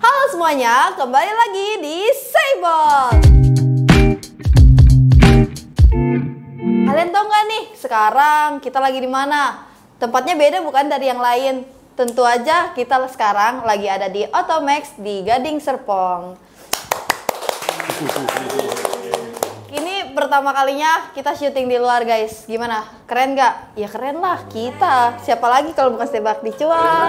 Halo semuanya, kembali lagi di Saybot. Kalian tahu nggak nih, sekarang kita lagi di mana? Tempatnya beda bukan dari yang lain. Tentu aja kita sekarang lagi ada di Otomax di Gading Serpong. Ini pertama kalinya kita syuting di luar guys. Gimana? Keren nggak? Ya keren lah kita. Siapa lagi kalau bukan Sebak dicuak.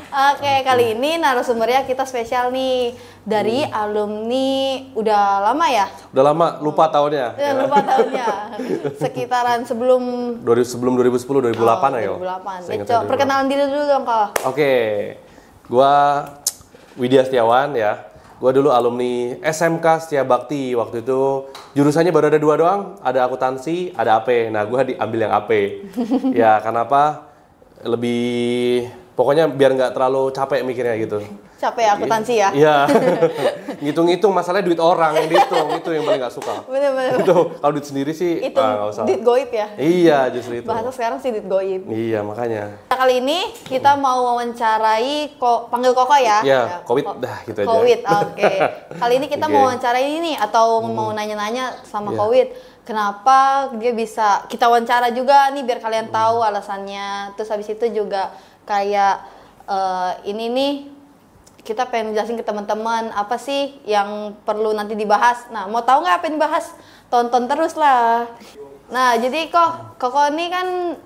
Oke, kali ini narasumbernya kita spesial nih. Dari alumni udah lama ya? Udah lama, lupa tahunnya. Ya, lupa tahunnya. Sekitaran sebelum 2010, 2008 ya. 2008. Coba perkenalan diri dulu dong, Kak. Oke. Gua Widya Setiawan ya. Gua dulu alumni SMK Setia Bakti. Waktu itu jurusannya baru ada 2 doang, ada akuntansi, ada AP. Nah, gua diambil yang AP. Ya, kenapa? Lebih pokoknya biar nggak terlalu capek mikirnya gitu. Capek akuntansi ya? Iya. Ngitung-ngitung masalahnya duit orang yang dihitung, itu yang paling nggak suka. Bener-bener. Itu kalau duit sendiri sih nggak usah. Duit goib ya? Iya, justru itu. Bahasa sekarang sih duit goib. Iya, makanya. Nah, kali ini kita mau wawancarai panggil Koko ya? Iya, Covid dah gitu aja. Covid, oke. Kali ini kita mau wawancarai ini atau mau nanya-nanya sama Covid. Kenapa dia bisa kita wawancara juga nih biar kalian tahu alasannya. Terus habis itu juga kayak ini nih kita pengen jelasin ke teman-teman apa sih yang perlu nanti dibahas. Nah, mau tahu nggak apa yang dibahas? Tonton terus lah. Nah, jadi Koko ini kan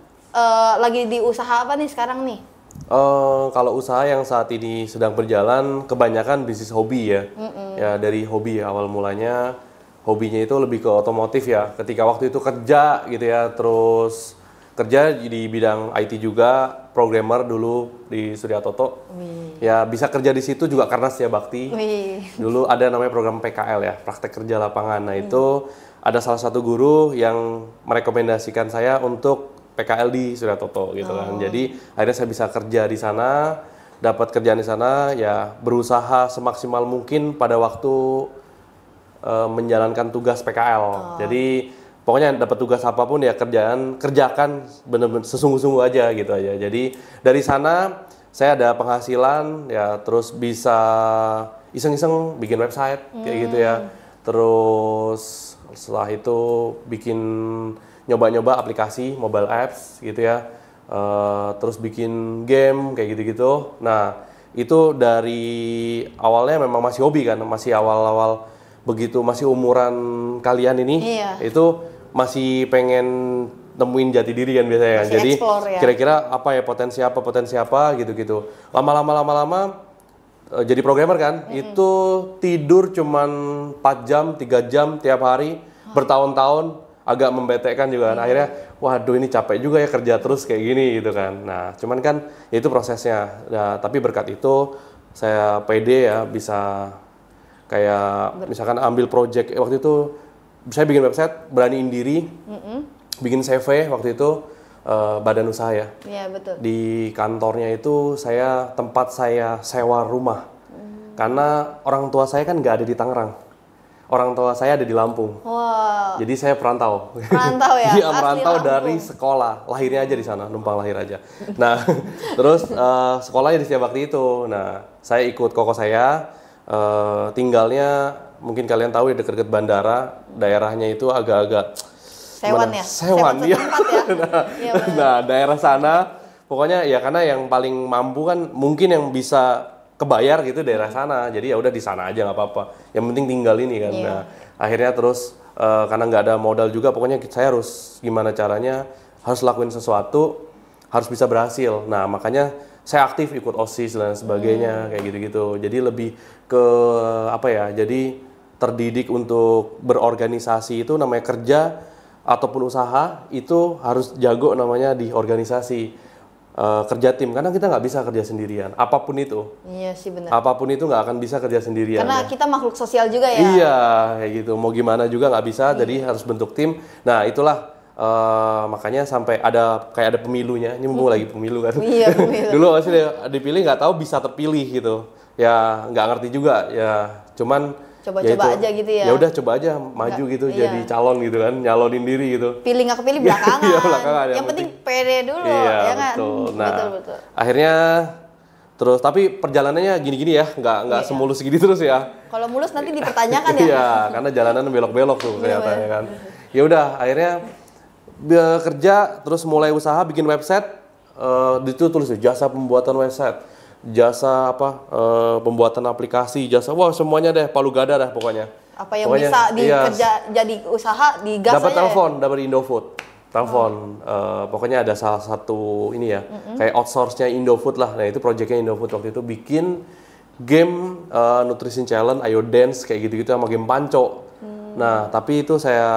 lagi di usaha apa nih sekarang nih? Kalau usaha yang saat ini sedang berjalan kebanyakan bisnis hobi ya. Ya dari hobi ya, awal mulanya hobinya itu lebih ke otomotif ya. Ketika waktu itu kerja gitu ya, terus kerja di bidang IT juga, programmer dulu di Surya Toto. Ya bisa kerja di situ juga karena Setia Bakti. Dulu ada namanya program PKL ya, praktek kerja lapangan. Nah itu ada salah satu guru yang merekomendasikan saya untuk PKL di Surya Toto gitu kan. Jadi akhirnya saya bisa kerja di sana, dapat kerjaan di sana, ya berusaha semaksimal mungkin pada waktu menjalankan tugas PKL. Jadi pokoknya dapat tugas apapun ya kerjakan bener-bener sesungguh-sungguh aja gitu aja. Jadi dari sana saya ada penghasilan ya, terus bisa iseng-iseng bikin website kayak gitu ya. Terus setelah itu bikin nyoba-nyoba aplikasi mobile apps gitu ya. Terus bikin game kayak gitu-gitu. Nah itu dari awalnya memang masih hobi kan, masih awal-awal begitu masih umuran kalian ini, itu masih pengen nemuin jati diri kan biasanya. Masih jadi explore, ya? Kira-kira apa ya potensi apa gitu-gitu. Lama-lama jadi programmer kan, itu tidur cuman 4 jam, 3 jam tiap hari, bertahun-tahun, agak membetekkan juga kan. Akhirnya, waduh ini capek juga ya kerja terus kayak gini gitu kan. Nah, cuman kan itu prosesnya. Nah, tapi berkat itu saya pede ya bisa kayak misalkan ambil project waktu itu saya bikin website, beraniin diri, bikin CV waktu itu badan usaha ya. Iya betul. Di kantornya itu tempat saya sewa rumah, karena orang tua saya kan nggak ada di Tangerang, orang tua saya ada di Lampung. Wow. Jadi saya perantau. Perantau ya? Iya merantau dari sekolah, lahirnya aja di sana, numpang lahir aja. Nah terus sekolahnya di Setia Bakti itu. Nah saya ikut koko saya. Tinggalnya mungkin kalian tahu ya dekat-dekat bandara, daerahnya itu agak-agak Sewan ya? Sewan ya. Ya, nah daerah sana pokoknya ya karena yang paling mampu kan mungkin yang bisa kebayar gitu daerah sana, jadi ya udah di sana aja nggak apa-apa, yang penting tinggal ini kan. Nah akhirnya terus karena nggak ada modal juga, pokoknya saya harus gimana caranya, harus lakuin sesuatu, harus bisa berhasil. Nah makanya saya aktif ikut OSIS dan sebagainya kayak gitu-gitu. Jadi lebih ke apa ya? Jadi terdidik untuk berorganisasi itu namanya kerja ataupun usaha itu harus jago namanya di organisasi, kerja tim, karena kita nggak bisa kerja sendirian apapun itu. Iya sih benar. Apapun itu nggak akan bisa kerja sendirian. Karena kita makhluk sosial juga ya. Iya kayak gitu. Mau gimana juga nggak bisa. Jadi harus bentuk tim. Nah itulah. Makanya sampai ada pemilunya, ini mumpung lagi pemilu kan. Iya, pemilu. Dulu masih dipilih nggak tahu bisa terpilih gitu. Ya nggak ngerti juga ya. Cuman coba-coba aja gitu ya. Ya udah coba aja maju gitu jadi calon gitu kan, nyalonin diri gitu. Pilih nggak kepilih belakangan. Iya, belakangan. Yang penting pede dulu iya, ya kan. Betul. Nah, betul. akhirnya Terus tapi perjalanannya gini-gini ya, nggak semulus gini terus ya. Kalau mulus nanti dipertanyakan ya. Iya, karena jalanan belok-belok tuh ternyata ya kan. Ya udah, akhirnya kerja, terus mulai usaha bikin website. Itu tulis jasa pembuatan website, jasa pembuatan aplikasi, jasa semuanya deh, palu gada dah pokoknya. Apa yang bisa dikerja jadi usaha digas aja. Dapat telepon dari Indofood. Telepon, pokoknya ada salah satu ini ya, kayak outsource-nya Indofood lah. Nah itu proyeknya Indofood waktu itu bikin game Nutrition Challenge, Ayo Dance kayak gitu-gitu sama game Panco. Nah tapi itu saya,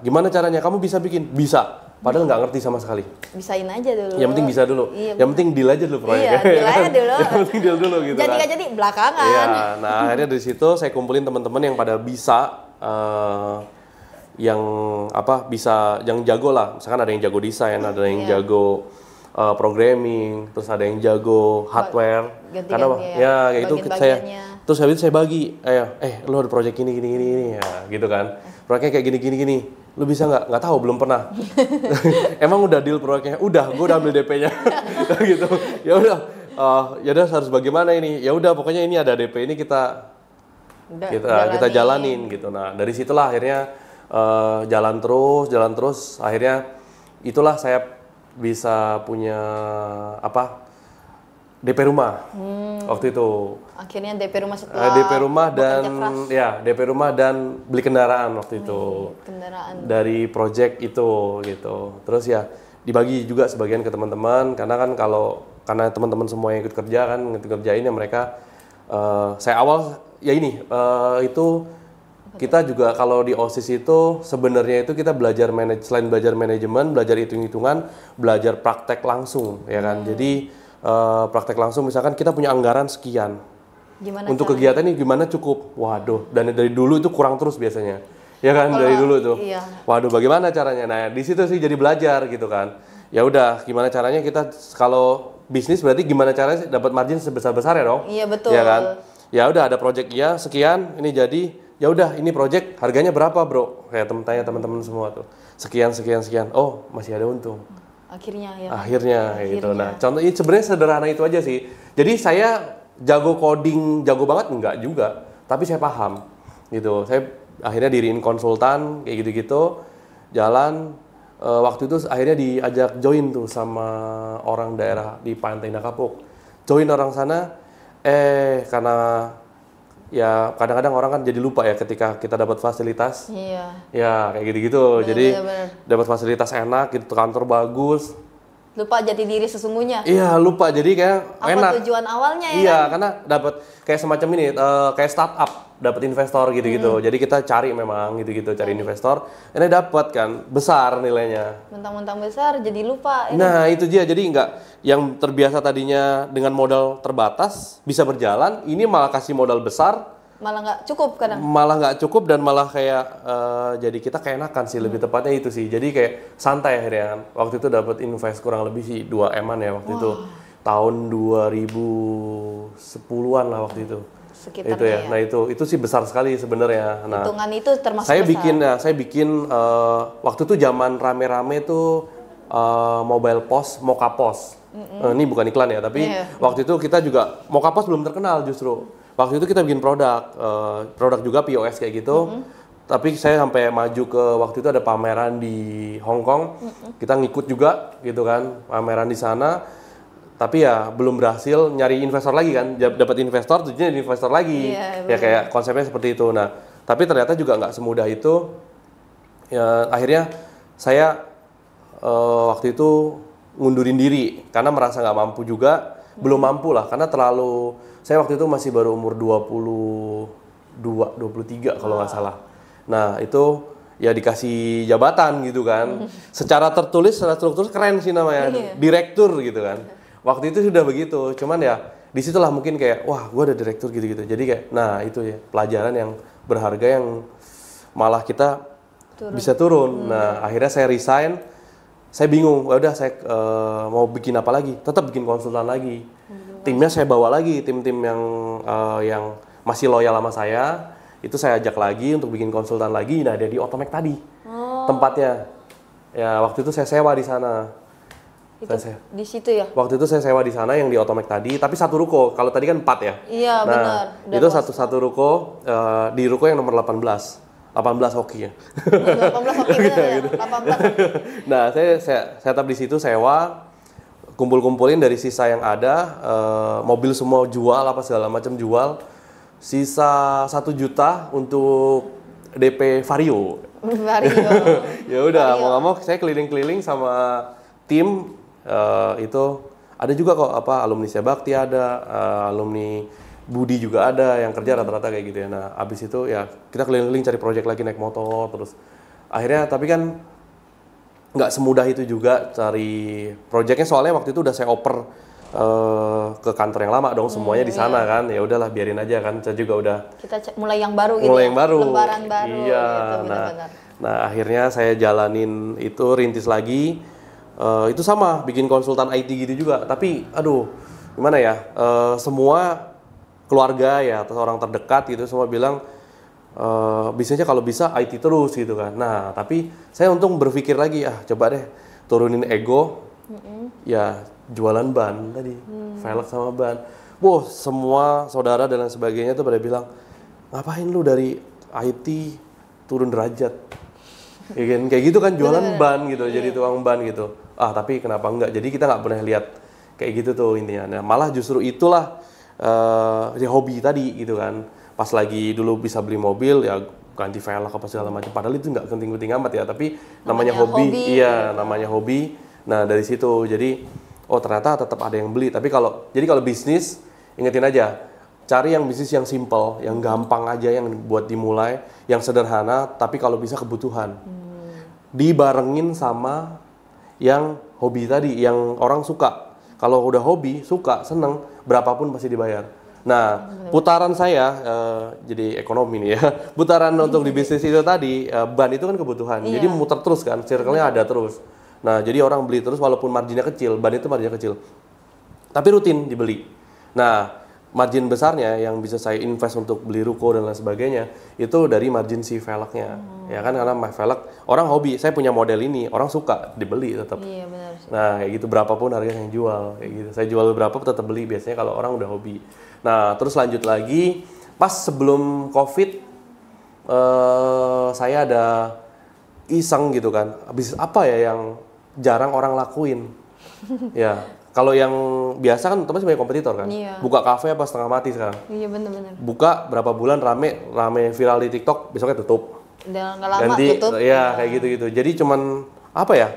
gimana caranya? Kamu bisa bikin? Bisa, padahal nggak ngerti sama sekali. Bisain aja dulu. Yang penting bisa dulu. Iya, yang penting deal aja dulu proyeknya. Iya, deal aja dulu. Yang penting deal dulu gitu jadi kan. Jadi belakangan. Iya, nah akhirnya dari situ saya kumpulin teman-teman yang pada bisa. Yang bisa, yang jago lah, misalkan ada yang jago desain, ada yang jago programming, terus ada yang jago hardware, karena kayak gitu terus habis itu saya bagi, lu ada project ini ya gitu kan, proyeknya kayak gini, lu bisa nggak tahu, belum pernah. Emang udah deal proyeknya, udah, gue udah ambil DP-nya, gitu, ya udah harus bagaimana ini, ya udah pokoknya ini ada DP ini kita jalanin gitu. Nah dari situlah akhirnya jalan terus, akhirnya itulah saya bisa punya DP rumah waktu itu. Akhirnya DP rumah setelah DP rumah dan beli kendaraan waktu itu. Kendaraan. Dari project itu gitu. Terus ya dibagi juga sebagian ke teman-teman karena teman-teman semua yang ikut kerja kan ngerjain ya mereka. Saya awal ya ini itu. Kita juga kalau di OSIS itu sebenarnya itu kita selain belajar manajemen, belajar hitung-hitungan, belajar praktek langsung ya kan. Jadi praktek langsung misalkan kita punya anggaran sekian. Gimana untuk caranya? kegiatan ini gimana cukup? Waduh, dan dari dulu itu kurang terus biasanya. Ya kan dari dulu tuh. Iya. Waduh, bagaimana caranya? Nah, di situ sih jadi belajar gitu kan. Ya udah, gimana caranya kita kalau bisnis berarti gimana caranya dapat margin sebesar-besar ya dong? Iya, betul. Ya kan? Ya udah ada project sekian, ini jadi ya udah ini project harganya berapa bro? Kayak tanya teman-teman semua tuh. Sekian. Oh masih ada untung. Akhirnya gitu. Nah contoh ini sebenarnya sederhana itu aja sih. Jadi saya jago coding, jago banget enggak juga. Tapi saya paham gitu. Saya akhirnya diriin konsultan kayak gitu-gitu. Jalan waktu itu akhirnya diajak join tuh sama orang daerah di Pantai Nakapuk. Join orang sana karena ya kadang-kadang orang kan jadi lupa ya ketika kita dapat fasilitas. Iya. Ya kayak gitu-gitu. Jadi dapat fasilitas enak, gitu kantor bagus. Lupa jati diri sesungguhnya. Iya, lupa. Jadi kayak enak. Apa tujuan awalnya ya? Iya, karena dapat kayak semacam ini, kayak startup, dapat investor gitu-gitu. Jadi kita cari memang gitu-gitu, cari investor. Ini dapat kan besar nilainya. Mentang-mentang besar jadi lupa. Nah, itu dia. Jadi yang terbiasa tadinya dengan modal terbatas bisa berjalan, ini malah kasih modal besar. Malah nggak cukup kadang. Malah nggak cukup dan malah kayak jadi kita keenakan sih, lebih tepatnya itu sih. Jadi kayak santai akhirnya kan. Waktu itu dapat invest kurang lebih sih 2 M-an ya waktu itu. Tahun 2010-an lah waktu itu. Sekitarnya itu ya. Nah itu sih besar sekali sebenarnya. Nah, hitungan itu termasuk saya besar. Saya bikin waktu itu zaman rame-rame tuh mobile pos, Moka Pos. Ini bukan iklan ya, tapi waktu itu kita juga Moka Pos belum terkenal justru. Waktu itu kita bikin produk juga POS kayak gitu. Tapi saya sampai maju ke waktu itu ada pameran di Hong Kong. Kita ngikut juga gitu kan, pameran di sana. Tapi ya belum berhasil nyari investor lagi kan. Dapat investor, tujuannya investor lagi. Ya kayak konsepnya seperti itu. Nah, tapi ternyata juga nggak semudah itu. Ya akhirnya saya waktu itu ngundurin diri karena merasa nggak mampu juga. Belum mampu lah karena saya waktu itu masih baru umur 23 kalau nggak salah. Nah itu ya dikasih jabatan gitu kan. Secara tertulis, secara struktur keren sih namanya, direktur gitu kan. Waktu itu sudah begitu, cuman ya disitulah mungkin kayak wah gue ada direktur gitu-gitu. Jadi kayak nah itu ya pelajaran yang berharga yang malah kita bisa turun. Nah akhirnya saya resign, saya bingung, udah saya mau bikin apa lagi? Tetap bikin konsultan lagi. Timnya saya bawa lagi, tim-tim yang masih loyal sama saya, itu saya ajak lagi untuk bikin konsultan lagi. Nah, ada di Otomek tadi tempatnya. Ya, waktu itu saya sewa di sana. Itu di situ ya? Waktu itu saya sewa di sana yang di Otomek tadi, tapi satu ruko. Kalau tadi kan 4 ya. Iya, benar. Itu satu ruko, di ruko yang nomor 18. 18 hoki ya. 18 hoki benar. 18 hoki. Nah, saya setup di situ sewa, kumpulin dari sisa yang ada, mobil semua jual apa segala macam jual. Sisa 1 juta untuk DP Vario. Ya udah, mau nggak mau saya keliling-keliling sama tim itu. Ada juga kok alumni Sebakti ada, alumni Budi juga ada yang kerja rata-rata kayak gitu ya. Nah, abis itu ya kita keliling-keliling cari proyek lagi naik motor terus. Akhirnya tapi kan nggak semudah itu juga cari proyeknya, soalnya waktu itu udah saya oper ke kantor yang lama dong, semuanya di sana kan. Ya udahlah biarin aja kan, saya juga udah kita mulai yang baru gitu. Mulai yang baru. Lembaran baru Iya. gitu, Nah, akhirnya saya jalanin itu, rintis lagi. Itu sama bikin konsultan IT gitu juga. Tapi aduh, gimana ya? Semua keluarga ya atau orang terdekat gitu semua bilang bisnisnya kalau bisa IT terus gitu kan. Nah, tapi saya untung berpikir lagi, coba deh turunin ego. Ya jualan ban tadi, velg sama ban. Wah, semua saudara dan lain sebagainya tuh pada bilang, ngapain lu dari IT turun derajat? Ya kan? Kayak gitu kan jualan ban gitu, jadi tukang ban gitu. Tapi kenapa enggak? Jadi kita nggak pernah lihat kayak gitu tuh intinya. Nah, malah justru itulah ya hobi tadi gitu kan. Pas lagi dulu bisa beli mobil ya ganti velg apa segala macam. Padahal itu nggak penting-penting amat ya, tapi namanya hobi. Iya, namanya hobi. Nah, dari situ jadi ternyata tetap ada yang beli. Tapi kalau bisnis, ingetin aja, cari yang bisnis yang simple, yang gampang aja, yang buat dimulai, yang sederhana, tapi kalau bisa kebutuhan. Dibarengin sama yang hobi tadi, yang orang suka. Kalau udah hobi, suka, seneng, berapapun pasti dibayar. Nah, putaran saya, jadi ekonomi nih ya, putaran untuk di bisnis itu tadi, ban itu kan kebutuhan. Jadi muter terus kan, circle-nya ada terus. Nah, jadi orang beli terus walaupun marginnya kecil, ban itu marginnya kecil. Tapi rutin dibeli. Nah, margin besarnya yang bisa saya invest untuk beli ruko dan lain sebagainya, itu dari margin si velgnya. Ya kan, karena velg, orang hobi, saya punya model ini, orang suka, dibeli tetap. Iya, benar sih. Nah, kayak gitu, berapapun harganya yang jual, kayak gitu. Saya jual berapa tetap beli, biasanya kalau orang udah hobi. Nah, terus lanjut lagi, pas sebelum COVID, saya ada iseng gitu kan, bisnis apa ya yang jarang orang lakuin. Ya, kalau yang biasa kan otomatis banyak kompetitor kan. Iya. Buka kafe apa setengah mati sekarang. Iya, benar-benar. Buka berapa bulan rame viral di TikTok, besoknya tutup. Udah nggak lama Ganti, tutup. ya kayak gitu-gitu. Jadi cuman apa ya?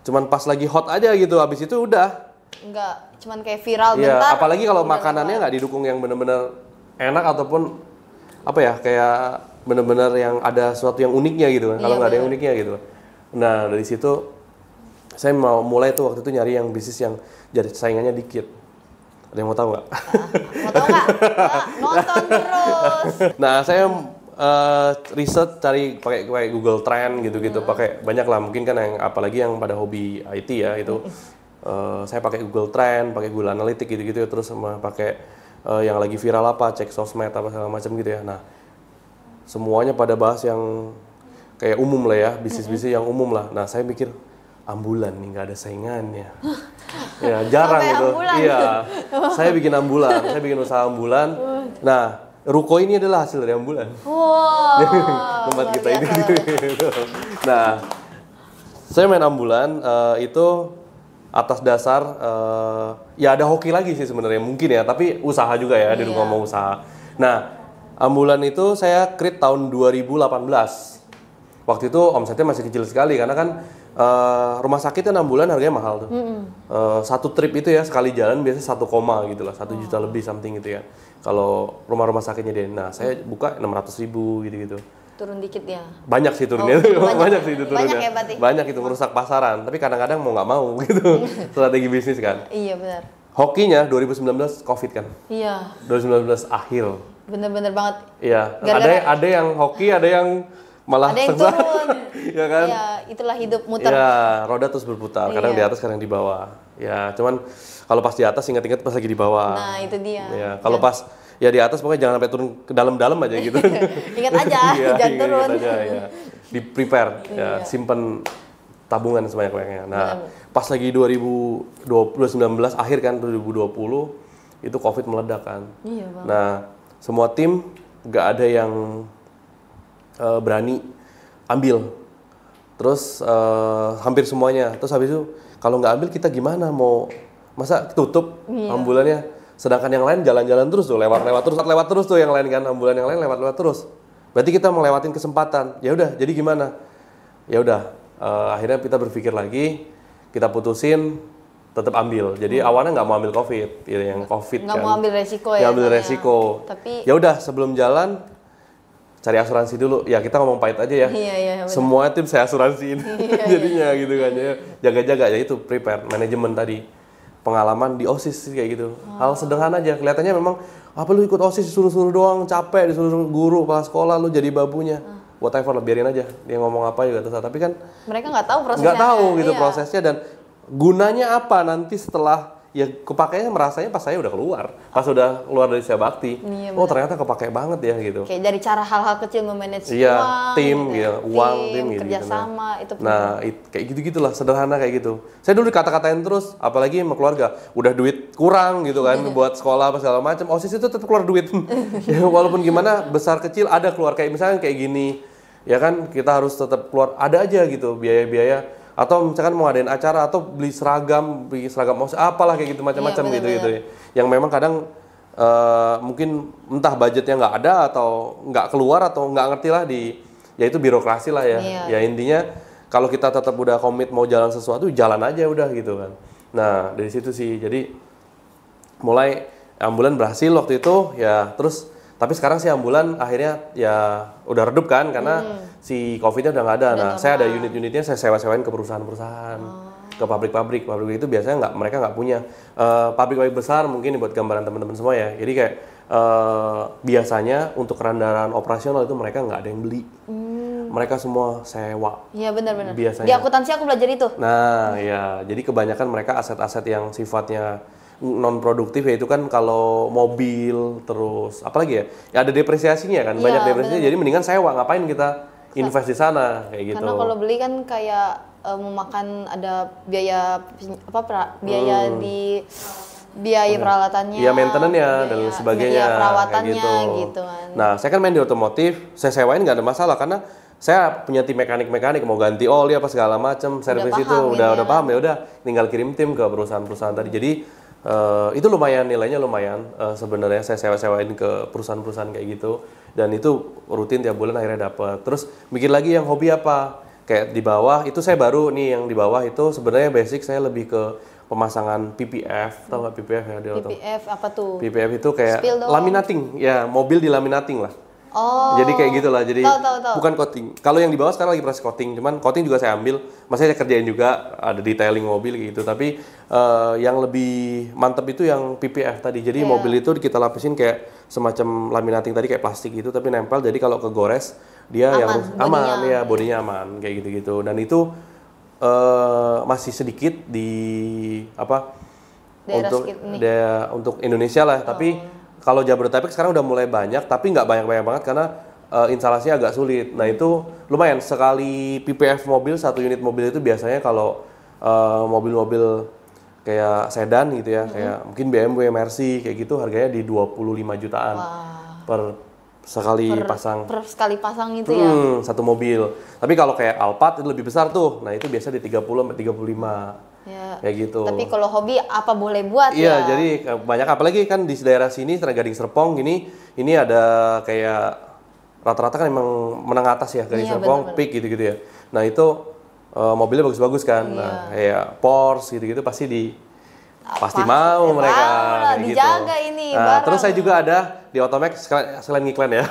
Cuman pas lagi hot aja gitu, habis itu udah. Enggak, cuman kayak viral Iya, bentar. apalagi kalau makanannya nggak didukung yang bener-bener enak ataupun apa ya, kayak bener-bener yang ada sesuatu yang uniknya gitu kan. Kalau nggak ada yang uniknya gitu. Nah, dari situ saya mau mulai tuh waktu itu nyari yang bisnis yang jadi saingannya dikit. Ada yang mau tahu nggak? Mau tahu nggak? Nonton terus. Nah, saya riset cari pakai Google Trend gitu-gitu, pakai banyak lah mungkin kan, yang apalagi yang pada hobi IT ya itu. Saya pakai Google Trend, pakai Google Analytics gitu-gitu, terus sama pakai yang lagi viral apa, cek sosmed apa segala macam gitu ya. Nah, semuanya pada bahas yang kayak umum lah ya, bisnis-bisnis yang umum lah. Nah, saya mikir ambulan nih nggak ada saingannya. Ya jarang sampai gitu. ambulan. Iya. Saya bikin ambulan, saya bikin usaha ambulan. Nah, ruko ini adalah hasil dari ambulan. Wow. Tempat kita ini. Nah, saya main ambulan itu atas dasar ya ada hoki lagi sih sebenarnya mungkin ya, tapi usaha juga ya, di rumah mau usaha. Nah, ambulan itu saya create tahun 2018. Waktu itu omsetnya masih kecil sekali karena kan rumah sakit kan ambulan harganya mahal tuh. Satu trip itu ya sekali jalan biasanya 1 koma gitu lah, 1 juta lebih something gitu ya. Kalau rumah-rumah sakitnya dia. Nah, saya buka 600.000 gitu-gitu. Turun dikit ya. Banyak sih turunnya. Banyak sih itu turunnya. Banyak ya berarti. Banyak itu merusak pasaran, tapi kadang-kadang mau nggak mau gitu. Strategi bisnis kan. Iya, benar. Hokinya 2019 Covid kan. Iya. 2019 akhir. Bener-bener banget. Iya. Gara-gara- Ada yang hoki, ada yang malah Ada yang sengsara. turun. Ya kan? Iya, itulah hidup muter. Ya, roda terus berputar. Kadang di atas, kadang di bawah. Ya, cuman kalau pas di atas ingat-ingat pas lagi di bawah. Nah, itu dia. Ya, kalau pas ya di atas pokoknya jangan sampai turun ke dalam-dalam aja gitu. Ingat aja, Iya, jangan ingat turun. aja ya. Di prepare, ya, simpen tabungan sebanyak-banyaknya. Nah, pas lagi 2019 akhir kan 2020 itu COVID meledak kan. Iya, Bang. Nah, semua tim nggak ada yang berani ambil. Terus hampir semuanya. Terus habis itu kalau nggak ambil kita gimana? Mau masa tutup ambulannya? Sedangkan yang lain jalan-jalan terus tuh, lewat terus tuh yang lain kan, ambulan yang lain lewat terus. Berarti kita melewatin kesempatan. Ya udah, jadi gimana? Ya udah, akhirnya kita berpikir lagi, kita putusin tetap ambil. Jadi awalnya nggak mau ambil COVID, ya, yang COVID nggak kan. mau ambil resiko ya. Nggak ambil resiko. Tapi ya udah, sebelum jalan cari asuransi dulu. Ya kita ngomong pahit aja ya. Iya, semua tim saya asuransiin. Jadinya gitu kan ya. Jaga-jaga ya itu prepare, manajemen tadi. Pengalaman di OSIS kayak gitu. Hal sederhana aja. Kelihatannya memang apa lu ikut OSIS disuruh-suruh doang, capek disuruh guru kepala sekolah lu jadi babunya. Whatever lah, biarin aja. Dia ngomong apa juga terserah. Tapi kan mereka nggak tahu prosesnya. Nggak tahu gitu prosesnya dan gunanya apa nanti setelah ya kepakainya merasanya pas saya udah keluar. Pas udah keluar dari Setia Bakti. Iya, oh ternyata kepake banget ya gitu. Kayak dari cara hal-hal kecil memanage Iya, uang, tim gitu ya. uang, tim gitu. Kerjasama, itu Nah, kayak gitu-gitulah, sederhana kayak gitu. Saya dulu dikata-katain terus, apalagi sama keluarga, udah duit kurang gitu kan, buat sekolah apa segala macam. OSIS itu tetap keluar duit. Ya, walaupun gimana, besar kecil ada keluar kayak misalnya kayak gini, ya kan kita harus tetap keluar, ada aja gitu biaya-biaya. Atau misalkan mau ngadain acara atau beli seragam OSIS, apalah kayak gitu macam-macam gitu. Yang memang kadang mungkin entah budgetnya nggak ada atau nggak keluar atau nggak ngerti lah ya itu birokrasi lah ya. Iya. Ya intinya kalau kita tetap udah komit mau jalan sesuatu, jalan aja udah gitu kan. Nah dari situ sih, jadi mulai ambulan berhasil waktu itu ya, terus tapi sekarang sih ambulan akhirnya ya udah redup kan karena si COVID-nya udah nggak ada. Nah saya ada unit-unitnya saya sewa-sewain ke perusahaan-perusahaan, ke pabrik-pabrik itu biasanya mereka nggak punya. Pabrik-pabrik besar mungkin buat gambaran teman-teman semua ya. Jadi kayak biasanya untuk kendaraan operasional itu mereka nggak ada yang beli. Mereka semua sewa. Iya benar-benar. Biasanya. Di akuntansi aku belajar itu. Nah ya, jadi kebanyakan mereka aset-aset yang sifatnya non produktif ya itu kan kalau mobil terus apalagi ya ada depresiasinya kan, banyak depresiasinya. Jadi mendingan sewa, ngapain kita invest di sana kayak gitu. Karena kalau beli kan kayak memakan ada biaya biaya di biaya peralatannya, iya maintenance-nya dan sebagainya, biaya perawatannya kayak gitu kan. Nah saya kan main di otomotif, saya sewain nggak ada masalah karena saya punya tim mekanik mau ganti oli apa segala macam, servis itu udah paham ya udah tinggal kirim tim ke perusahaan-perusahaan tadi. Jadi itu lumayan, nilainya lumayan sebenarnya saya sewa-sewain ke perusahaan-perusahaan kayak gitu, dan itu rutin tiap bulan akhirnya dapat. Terus bikin lagi yang hobi apa kayak di bawah itu saya baru nih, yang di bawah itu sebenarnya basic saya lebih ke pemasangan PPF, tau nggak PPF ya? PPF apa tuh? PPF itu kayak laminating ya, mobil di laminating lah. Oh. Jadi kayak gitulah, jadi tahu. bukan coating. Kalau yang di bawah sekarang lagi proses coating, cuman coating juga saya ambil, masih saya kerjain juga, ada detailing mobil gitu. Tapi yang lebih mantep itu yang PPF tadi. Jadi mobil itu kita lapisin kayak semacam laminating tadi, kayak plastik gitu, tapi nempel. Jadi kalau kegores dia aman ya, bodinya aman kayak gitu-gitu. Dan itu masih sedikit di untuk Indonesia lah, tapi kalau Jabodetabek sekarang udah mulai banyak, tapi nggak banyak-banyak banget karena instalasinya agak sulit. Nah itu lumayan, sekali PPF mobil, satu unit mobil itu biasanya kalau mobil-mobil kayak sedan gitu ya, kayak mungkin BMW, Mercy kayak gitu, harganya di 25 jutaan per sekali pasang itu ya. Satu mobil. Tapi kalau kayak Alphard itu lebih besar tuh. Nah, itu biasa di 30-35. Ya. Kayak gitu. Tapi kalau hobi apa boleh buat ya? Iya, jadi banyak, apalagi kan di daerah sini Gading Serpong gini, ini ada kayak rata-rata kan emang menengah atas ya, Gading Serpong, Peak gitu-gitu ya. Nah, itu mobilnya bagus-bagus kan. Nah, kayak Porsche gitu-gitu pasti mau mereka kayak dijaga gitu. Ini nah, terus saya juga ada di Otomek, selain ngiklan ya.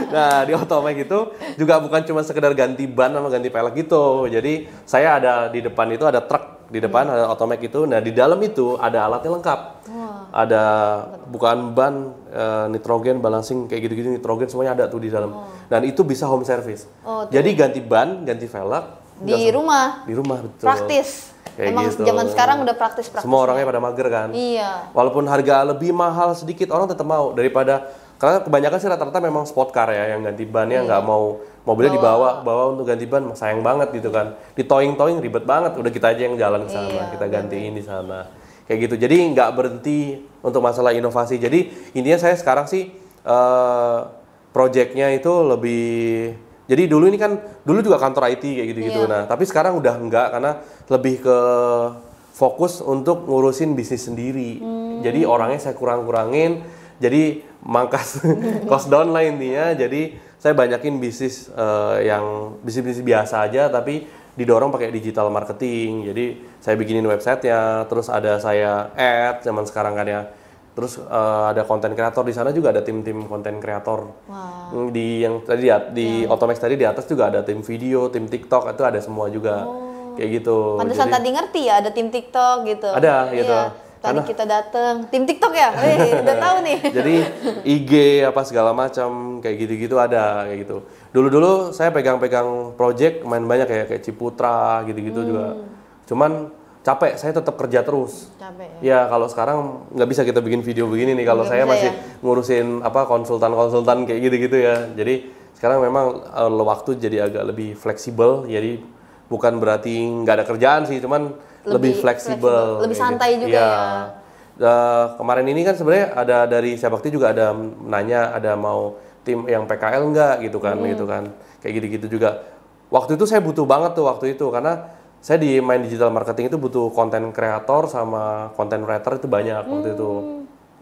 Nah, di Otomek itu juga bukan cuma sekedar ganti ban sama ganti pelek gitu. Jadi saya ada di depan itu ada truk di depan, ada Otomek itu. Nah, di dalam itu ada alatnya lengkap. Ada bukaan ban, nitrogen, balancing kayak gitu-gitu, nitrogen semuanya ada tuh di dalam. Dan itu bisa home service. Jadi ganti ban, ganti velg di rumah. Di rumah, betul. Praktis. Kayak emang gitu. Zaman sekarang udah praktis. Semua orangnya pada mager kan. Iya. Walaupun harga lebih mahal sedikit, orang tetap mau daripada Karena kebanyakan sih rata-rata memang sport car ya yang ganti bannya nggak mau mobilnya bawa untuk ganti ban, sayang banget gitu kan. Di towing ribet banget, udah kita aja yang jalan ke sana, kita gantiin di sana. Kayak gitu. Jadi nggak berhenti untuk masalah inovasi. Jadi intinya saya sekarang sih projectnya itu lebih. Jadi dulu ini kan juga kantor IT kayak gitu-gitu. Nah, tapi sekarang udah enggak karena lebih ke fokus untuk ngurusin bisnis sendiri. Jadi orangnya saya kurangin. Jadi mangkas cost down lah intinya. Jadi saya banyakin bisnis yang bisnis biasa aja tapi didorong pakai digital marketing. Jadi saya bikinin websitenya, terus ada saya add zaman sekarang kan ya. Terus ada konten kreator di sana juga ada tim-tim konten kreator. Di yang tadi di Otomax tadi di atas juga ada tim video, tim TikTok itu ada semua juga. Kayak gitu. Pantesan tadi ngerti ya ada tim TikTok gitu. Ada gitu. Tadi kita dateng tim TikTok ya, udah tahu nih. Jadi IG apa segala macam kayak gitu-gitu ada kayak gitu. Dulu saya pegang-pegang project main banyak kayak Ciputra gitu-gitu juga. Cuman capek, saya tetap kerja terus. Capek ya. Ya kalau sekarang nggak bisa kita bikin video begini nih. Kalau saya masih ngurusin konsultan kayak gitu-gitu ya. Jadi sekarang memang waktu jadi agak lebih fleksibel. Jadi bukan berarti nggak ada kerjaan sih, cuman lebih fleksibel, lebih santai gitu. Juga ya. Kemarin ini kan sebenarnya ada dari Syabakti juga ada nanya ada mau tim yang PKL nggak gitu kan, kayak gitu-gitu juga. Waktu itu saya butuh banget tuh waktu itu karena saya di main digital marketing itu butuh konten kreator sama konten writer itu banyak waktu itu.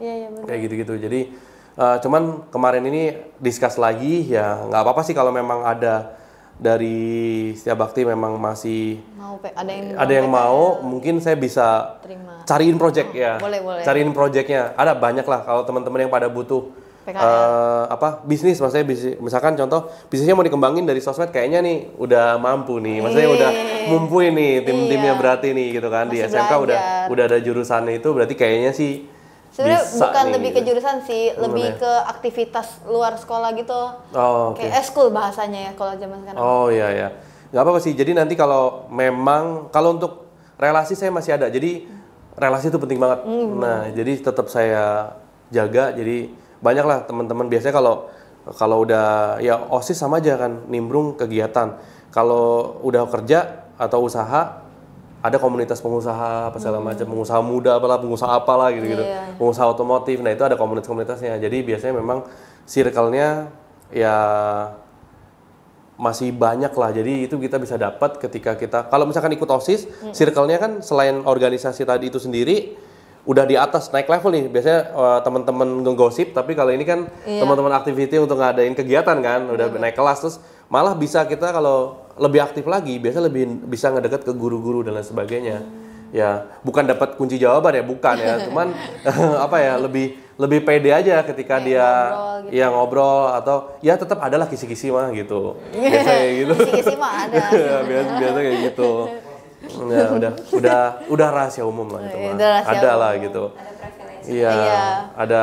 Iya benar. Kayak gitu-gitu. Jadi cuman kemarin ini discuss lagi ya nggak apa-apa sih kalau memang ada dari Syabakti memang masih mau ada yang mau, mungkin saya bisa cariin project ya. Boleh. Cariin projectnya. Ada banyak lah kalau teman-teman yang pada butuh bisnis, maksudnya misalkan contoh bisnisnya mau dikembangin dari sosmed kayaknya nih udah mampu nih, maksudnya udah mumpuni nih tim-timnya berarti nih gitu kan. Masih di SMK udah ada jurusannya itu berarti kayaknya sih sebenarnya bukan lebih ke jurusan sih, lebih ke aktivitas luar sekolah gitu. Kayak eskul bahasanya ya kalau zaman sekarang. Oh iya. Nggak apa-apa sih. Jadi nanti kalau untuk relasi saya masih ada. Jadi relasi itu penting banget. Nah, jadi tetap saya jaga. Jadi banyaklah teman-teman biasanya kalau udah ya OSIS sama aja kan nimbrung kegiatan. Kalau udah kerja atau usaha ada komunitas pengusaha apa segala macam, pengusaha muda pengusaha apalah gitu-gitu. Pengusaha otomotif. Nah, itu ada komunitas-komunitasnya. Jadi biasanya memang circle-nya ya masih banyak lah. Jadi itu kita bisa dapat ketika kita kalau misalkan ikut OSIS, circle-nya kan selain organisasi tadi itu sendiri udah di atas naik level nih. Biasanya teman-teman ngegosip, tapi kalau ini kan teman-teman activity untuk ngadain kegiatan kan, udah naik kelas terus malah bisa kita kalau lebih aktif lagi, biasanya lebih bisa ngedeket ke guru-guru dan lain sebagainya. Ya, bukan dapat kunci jawaban ya, bukan ya. Cuman lebih pede aja ketika dia ngobrol atau ya tetap adalah kisi-kisi mah gitu. Biasanya gitu. Kisi-kisi mah ada. biasa kayak gitu. Ya, udah rahasia umum lah gitu. Ada lah gitu. Ada preferensi. Iya, ada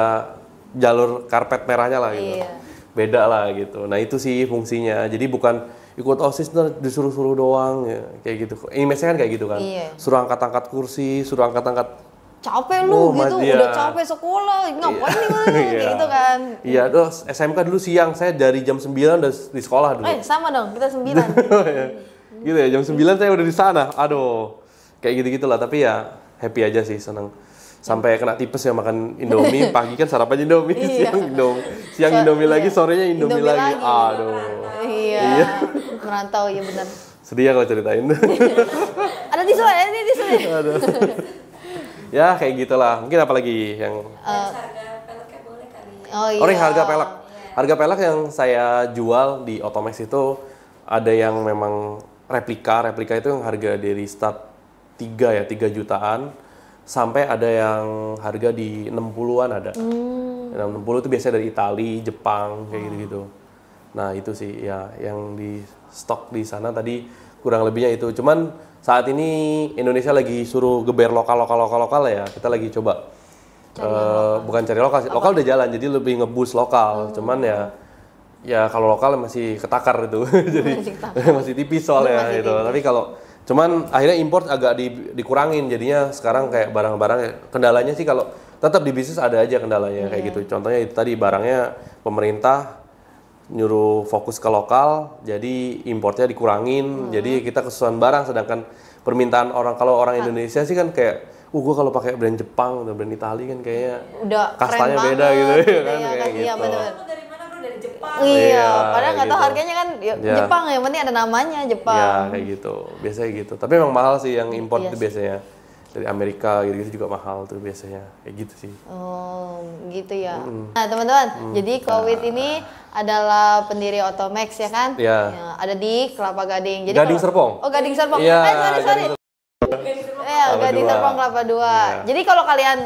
jalur karpet merahnya lah gitu. Beda lah gitu. Nah, itu sih fungsinya. Jadi bukan ikut OSIS disuruh-suruh doang ya, kayak gitu. Image-nya kan kayak gitu kan. Suruh angkat-angkat kursi, suruh angkat-angkat capek lu gitu, udah capek sekolah, ngapain nih kayak gitu kan. Iya, terus SMK dulu siang, saya dari jam 9 udah di sekolah dulu. Sama dong, kita 9. Gitu ya, jam 9 saya udah di sana. Aduh, kayak gitu-gitulah, tapi ya happy aja sih, seneng. Sampai kena tipes ya makan Indomie, pagi kan sarapan Indomie, siang Indomie lagi, sorenya Indomie lagi. Aduh. Iya. Merantau ya benar. Sedih ya kalau ceritain. Ada tisu ya, ini tisu. Ya kayak gitulah. Mungkin apa lagi yang Harga peleknya boleh kali ya. Oh iya, harga pelek. Harga pelek yang saya jual di Otomax itu ada yang memang replika itu yang harga dari start 3 jutaan sampai ada yang harga di 60-an ada. 60 itu biasanya dari Itali, Jepang kayak gitu-gitu. Nah, itu sih ya yang di stok di sana tadi kurang lebihnya itu. Cuman saat ini Indonesia lagi suruh geber lokal ya. Kita lagi coba bukan cari lokal, lokal udah jalan jadi lebih nge-boost lokal. Cuman ya kalau lokal masih ketakar itu. Jadi masih tipis soalnya gitu. Tapi kalau cuman akhirnya import agak dikurangin jadinya sekarang kayak barang-barang kendalanya sih kalau tetap di bisnis ada aja kendalanya kayak gitu. Contohnya itu tadi barangnya pemerintah nyuruh fokus ke lokal, jadi importnya dikurangin, jadi kita kesusahan barang, sedangkan permintaan kalau orang Indonesia sih kan kayak, gue kalau pakai brand Jepang atau brand Itali kan kayaknya Udah kastanya keren beda banget, gitu ya kan, iya kayak kan, iya gitu. bener. Kamu dari mana bro? Dari Jepang. Iya, Iya, padahal nggak tahu gitu. harganya kan Iya. Jepang, yang penting ada namanya Jepang. Ya kayak gitu, biasanya gitu. Tapi emang mahal sih yang import Iya itu sih. biasanya dari Amerika gitu-gitu juga mahal tuh biasanya, kayak gitu sih. Oh, gitu ya. Nah, teman-teman, jadi Kowit ini adalah pendiri Otomax ya kan? Iya. Ya, ada di Kelapa Gading. Jadi Gading kalau- Serpong. Oh, Gading Serpong. Iya, Sorry. Gading Iya, Kelapa Gading Dua. Serpong Kelapa 2. Iya. Jadi kalau kalian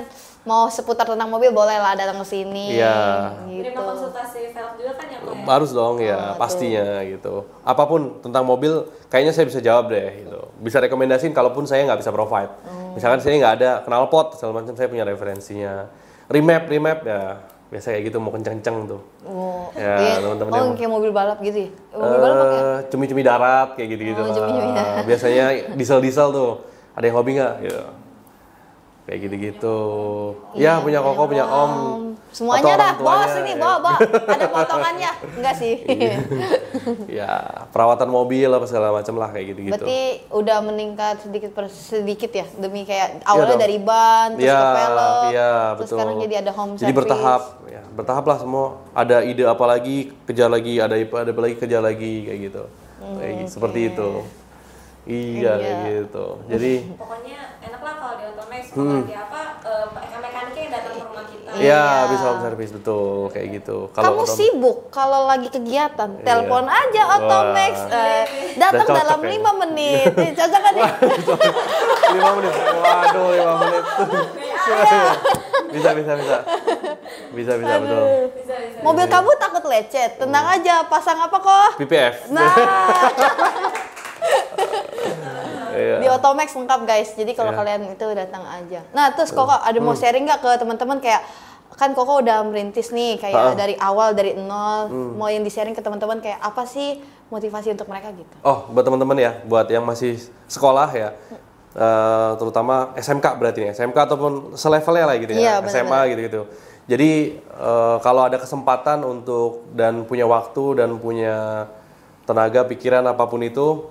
mau seputar tentang mobil boleh lah datang ke sini. Iya. Gitu. Terima konsultasi velg juga kan ya Kak ya? Harus dong ya, pastinya gitu. Apapun tentang mobil, kayaknya saya bisa jawab deh gitu. Bisa rekomendasiin kalaupun saya nggak bisa provide. Misalkan saya nggak ada knalpot, segala macam saya punya referensinya. Remap ya, biasa kayak gitu mau kenceng-kenceng tuh. Oh, Ya, iya. teman-teman Oh, yang- kayak mobil balap gitu ya? Mobil balap apa ya? Cumi-cumi darat kayak gitu-gitu. Oh, cumi-cumi lah. darat. Biasanya diesel tuh. Ada yang hobi nggak? Gitu. Kayak gitu-gitu. Ya, punya koko, punya om. Semuanya Atau dah, orang tuanya, bos ini, ya. bawa. Ada potongannya? Enggak sih. Ya, perawatan mobil apa segala macam lah kayak gitu-gitu. Berarti udah meningkat sedikit ya demi kayak awalnya dong. dari ban terus Iya, ke velg iya, terus betul. sekarang jadi ada home Jadi service. bertahap, ya, bertahap lah semua. Ada ide apa lagi, kejar lagi, ada apa lagi, kejar lagi kayak gitu. Kayak gitu, seperti itu. Iya, kayak gitu. Jadi Pokoknya enak lah kalau di Otomax, kalau lagi apa, mekaniknya yang datang ke rumah kita. ya bisa home service betul kayak gitu. Kamu otom- sibuk kalau lagi kegiatan, telepon aja Otomax, Wah. datang Udah cocok dalam ya. 5 menit. Cocok kan nih? 5 menit. Waduh, 5 menit. Bisa. Bisa betul. Bisa. Mobil kamu takut lecet, tenang aja, pasang apa kok? PPF. Nah, Iya. di Otomax lengkap guys. Jadi kalau Iya. kalian itu datang aja. Nah, terus Koko ada mau sharing nggak ke teman-teman kayak kan Koko udah merintis nih kayak dari awal dari nol, mau yang di-sharing ke teman-teman kayak apa sih motivasi untuk mereka gitu. Oh, buat teman-teman ya, buat yang masih sekolah ya. Terutama SMK berarti nih, SMK ataupun selevelnya lah gitu Iya, ya, SMA gitu-gitu. Jadi kalau ada kesempatan untuk dan punya waktu dan punya tenaga, pikiran apapun itu,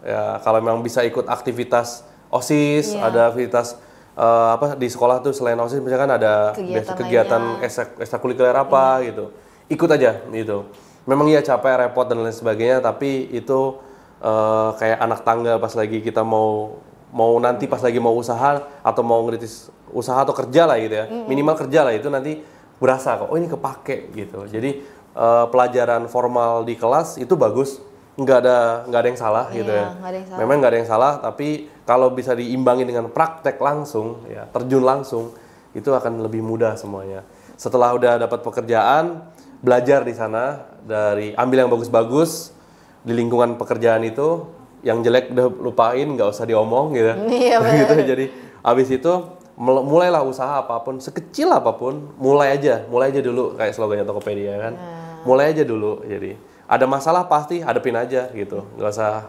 ya kalau memang bisa ikut aktivitas OSIS, Iya. ada aktivitas apa di sekolah tuh selain OSIS misalkan ada Kegiatan kegiatan ekstrakurikuler apa gitu. Ikut aja gitu. Memang iya capek, repot dan lain sebagainya, tapi itu kayak anak tangga pas lagi kita mau nanti pas lagi mau usaha atau mau ngeritis usaha atau kerja lah gitu ya. Minimal kerja lah itu nanti berasa kok, oh ini kepake gitu. Jadi pelajaran formal di kelas itu bagus, nggak ada yang salah gitu ya. nggak ada yang salah. Memang nggak ada yang salah, tapi kalau bisa diimbangi dengan praktek langsung, ya terjun langsung, itu akan lebih mudah semuanya. Setelah udah dapat pekerjaan, belajar di sana, ambil yang bagus-bagus di lingkungan pekerjaan itu, yang jelek udah lupain, nggak usah diomong gitu. Iya, benar. Gitu. Jadi abis itu mulailah usaha apapun, sekecil apapun, mulai aja dulu kayak slogannya Tokopedia kan. Mulai aja dulu. Jadi ada masalah pasti hadepin aja gitu, nggak usah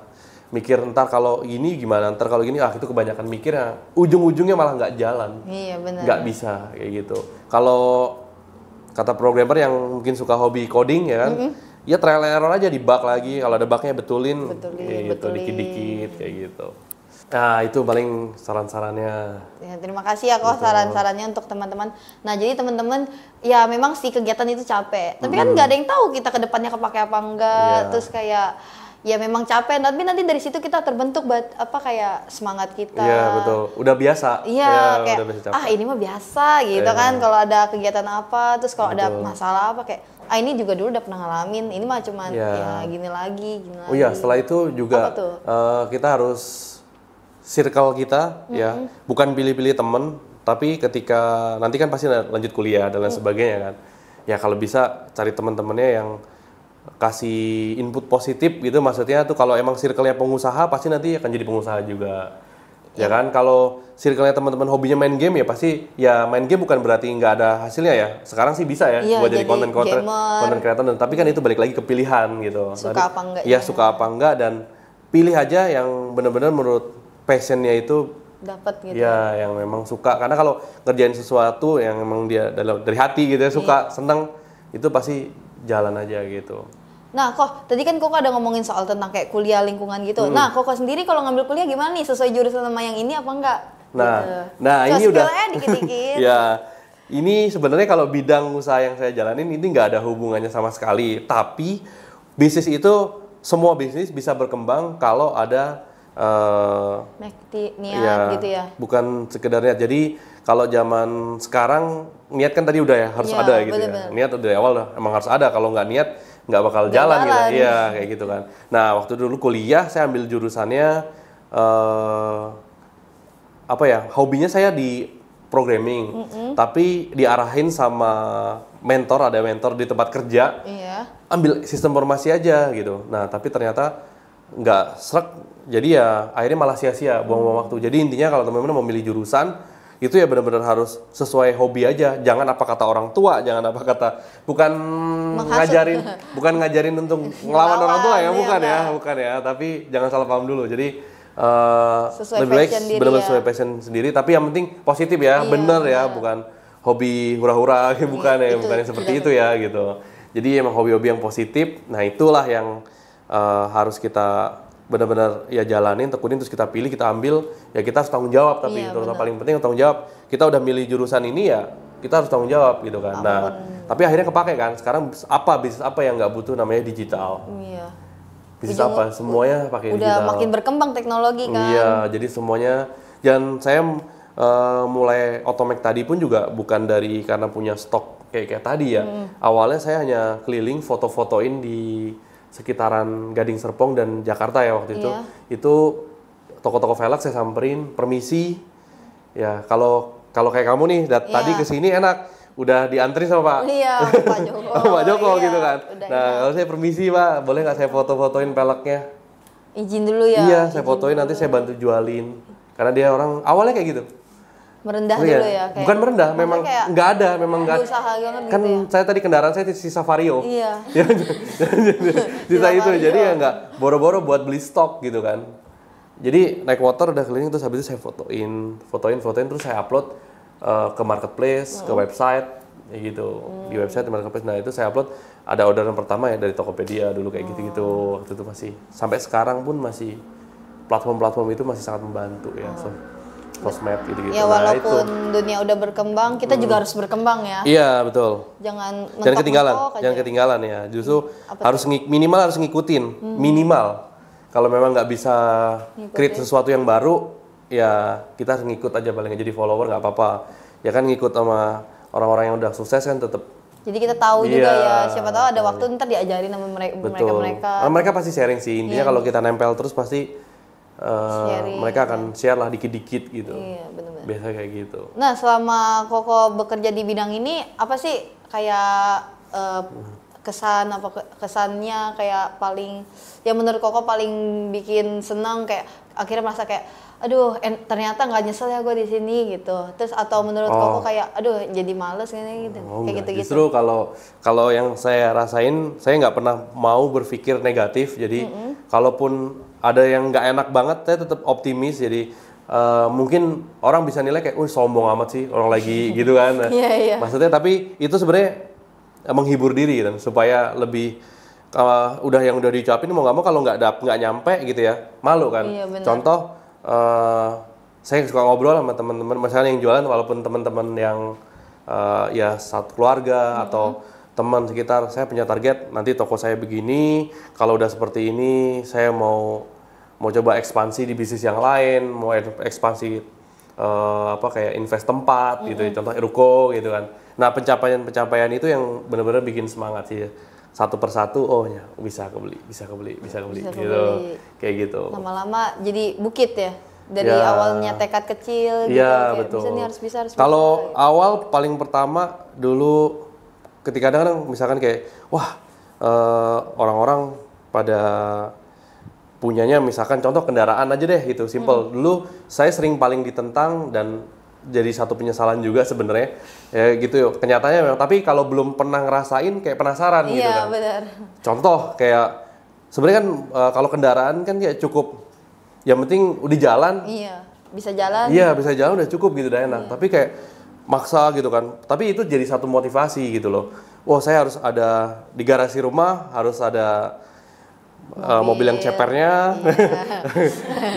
mikir ntar kalau ini gimana, ntar kalau gini itu kebanyakan mikirnya, ujung-ujungnya malah nggak jalan, Iya benar. nggak bisa kayak gitu. Kalau kata programmer yang mungkin suka hobi coding ya kan, ya trial and error aja, di bug lagi, kalau ada bugnya betulin kayak gitu, dikit-dikit kayak gitu. Nah itu paling saran-sarannya. Ya, terima kasih ya kok saran-sarannya untuk teman-teman. Nah jadi teman-teman ya memang sih kegiatan itu capek. Tapi kan nggak ada yang tahu kita ke depannya kepake apa enggak. Iya. Terus kayak ya memang capek. Tapi nanti dari situ kita terbentuk kayak semangat kita. Iya betul, udah biasa. Iya Ya, kayak udah biasa capek. ini mah biasa gitu Iya. kan. Kalau ada kegiatan apa, terus kalau ada Betul. masalah apa kayak ini juga dulu udah pernah ngalamin. Ini mah cuman Iya. ya gini lagi. Oh iya, setelah itu juga Apa tuh? kita harus circle kita ya, bukan pilih-pilih temen, tapi ketika nanti kan pasti lanjut kuliah dan lain sebagainya kan. Ya kalau bisa cari teman-temannya yang kasih input positif gitu, maksudnya tuh kalau emang circle-nya pengusaha pasti nanti akan jadi pengusaha juga. Ya kan, kalau circle-nya teman-teman hobinya main game ya pasti ya main game, bukan berarti nggak ada hasilnya ya. Sekarang sih bisa ya Iya, buat jadi jadi konten gamer. creator, tapi kan itu balik lagi ke pilihan gitu. Suka apa enggaknya. Iya, suka apa enggak, dan pilih aja yang benar-benar menurut passionnya itu dapat gitu. ya yang memang suka. Karena kalau ngerjain sesuatu yang memang dia dari hati gitu ya, suka, seneng, itu pasti jalan aja gitu. Nah, kok tadi kan Koko ada ngomongin soal tentang kayak kuliah lingkungan gitu. Nah, Koko sendiri kalau ngambil kuliah gimana nih? Sesuai jurusan sama yang ini apa enggak? Nah So, ini udah dikit-dikit. ya, ini sebenarnya kalau bidang usaha yang saya jalanin ini nggak ada hubungannya sama sekali. Tapi bisnis itu, semua bisnis bisa berkembang kalau ada niat gitu ya. Bukan sekedar niat. Jadi kalau zaman sekarang niat kan tadi udah ya harus ada gitu ya. Niat udah dari awal emang harus ada. Kalau nggak niat nggak bakal jalan gitu. Iya kayak gitu kan. Nah waktu dulu kuliah saya ambil jurusannya hobinya saya di programming, tapi diarahin sama mentor, ada mentor di tempat kerja. Iya. Ambil sistem informasi aja gitu. Nah tapi ternyata nggak srek, jadi ya akhirnya malah sia-sia, buang-buang waktu. Jadi intinya kalau teman-teman mau milih jurusan itu ya benar-benar harus sesuai hobi aja. Jangan apa kata orang tua, jangan apa kata bukan ngajarin untuk ngelawan orang tua ya, bukan ya. Tapi jangan salah paham dulu. Jadi lebih baik benar-benar sesuai passion sendiri. Tapi yang penting positif ya, bener ya, bukan hobi hura-hura, bukan yang seperti itu ya gitu. Jadi emang hobi-hobi yang positif. Nah itulah yang harus kita benar-benar ya jalanin, tekunin, terus kita pilih, kita ambil, ya kita harus tanggung jawab. Tapi terutama paling penting tanggung jawab. Kita udah milih jurusan ini ya, kita harus tanggung jawab gitu kan. Nah, tapi akhirnya kepake kan. Sekarang bisnis apa yang nggak butuh namanya digital? Iya. Bisnis apa? Semuanya pakai digital. Udah makin berkembang teknologi kan. Iya, jadi semuanya. Dan saya mulai Otomek tadi pun juga bukan dari karena punya stok kayak tadi ya. Awalnya saya hanya keliling foto-fotoin di sekitaran Gading Serpong dan Jakarta ya waktu itu. Itu toko-toko velg saya samperin, permisi. Ya, kalau kayak kamu nih tadi kesini enak, udah diantri sama Pak. Iya, Pak Joko. Pak Joko gitu kan. Nah, kalau saya permisi Pak, boleh nggak saya foto-fotoin velgnya? Izin dulu ya. Iya, saya fotoin nanti saya bantu jualin. Karena dia orang awalnya kayak gitu. Merendah dulu ya kayak. Bukan merendah, memang nggak ada, memang nggak. Usaha banget kan gitu ya. saya tadi kendaraan saya sisa Vario. Iya. Sisa itu, jadi ya nggak boro-boro buat beli stok gitu kan. Jadi naik motor udah keliling, terus habis itu saya fotoin terus saya upload ke marketplace, ke website gitu. Di website di marketplace. Nah, itu saya upload, ada orderan pertama ya dari Tokopedia dulu kayak gitu-gitu. Waktu itu masih sampai sekarang pun masih platform-platform itu masih sangat membantu ya. Sosmed gitu-gitu. Ya walaupun dunia udah berkembang, kita juga harus berkembang ya. Iya, betul. Jangan ketinggalan ya. Justru minimal harus ngikutin, minimal. Kalau memang nggak bisa create sesuatu yang baru, ya kita harus ngikut aja, paling jadi follower nggak apa-apa. Ya kan ngikut sama orang-orang yang udah sukses kan tetap. Jadi kita tahu juga ya, siapa tahu ada waktu ntar diajarin sama mereka. Mereka pasti sharing sih. Intinya kalau kita nempel terus pasti mereka akan share lah dikit-dikit gitu. Iya, benar-benar. Biasa kayak gitu. Nah, selama Koko bekerja di bidang ini, apa sih kayak kesannya kayak paling yang menurut Koko paling bikin senang, kayak akhirnya merasa kayak aduh ternyata nggak nyesel ya gue di sini gitu. Terus atau menurut Koko kayak aduh jadi males gitu. Kayak gitu-gitu. Justru kalau yang saya rasain, saya nggak pernah mau berpikir negatif. Jadi kalaupun ada yang nggak enak banget, saya tetap optimis. Jadi mungkin orang bisa nilai kayak, sombong amat sih orang lagi gitu kan. Iya. Maksudnya tapi itu sebenarnya menghibur diri kan, supaya lebih udah diucapin mau nggak mau kalau nggak nyampe gitu ya, malu kan. Iya, Contoh saya suka ngobrol sama teman-teman, misalnya yang jualan, walaupun teman-teman yang ya satu keluarga atau teman sekitar, saya punya target nanti toko saya begini, kalau udah seperti ini saya mau coba ekspansi di bisnis yang lain, mau ekspansi kayak invest tempat gitu, contoh ruko gitu kan. Nah, pencapaian itu yang benar-benar bikin semangat sih ya. Satu persatu, ya bisa kebeli gitu. Kayak gitu. Lama-lama jadi bukit ya. Dari awalnya tekad kecil gitu. Iya, betul. Harus bisa. Kalau awal paling pertama dulu ketika kadang misalkan kayak orang-orang pada punyanya misalkan contoh kendaraan aja deh gitu, simple. Dulu saya sering paling ditentang dan jadi satu penyesalan juga sebenarnya ya gitu. Kenyataannya memang, tapi kalau belum pernah ngerasain kayak penasaran gitu kan. Iya, benar. Contoh kayak sebenarnya kan kalau kendaraan kan kayak cukup, yang penting udah jalan. Iya, bisa jalan. Iya, bisa jalan udah cukup gitu, udah enak. Tapi kayak maksa gitu kan. Tapi itu jadi satu motivasi gitu loh. wah saya harus ada di garasi rumah harus ada mobil yang cepernya,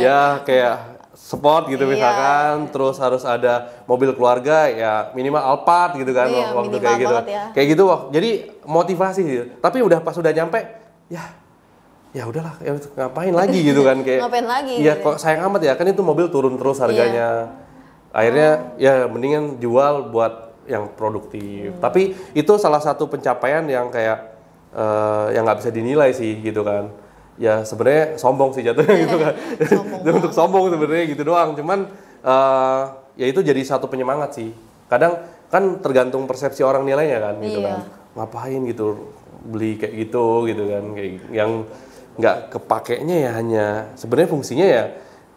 ya kayak sport gitu misalkan, terus harus ada mobil keluarga ya minimal Alphard gitu kan, waktu kayak gitu, kayak gitu. Jadi motivasi sih. Tapi pas udah nyampe, ya udahlah, ya ngapain lagi gitu kan, kayak ngapain lagi? Ya kok sayang amat ya, kan itu mobil turun terus harganya. Akhirnya ya mendingan jual buat yang produktif. Tapi itu salah satu pencapaian yang kayak yang nggak bisa dinilai sih gitu kan. Ya sebenarnya sombong sih jatuhnya gitu kan. Untuk sombong sebenarnya gitu doang. Cuman ya itu jadi satu penyemangat sih. Kadang kan tergantung persepsi orang nilainya kan gitu kan. Ngapain gitu beli kayak gitu kan, kayak yang nggak kepakainya ya hanya sebenarnya fungsinya ya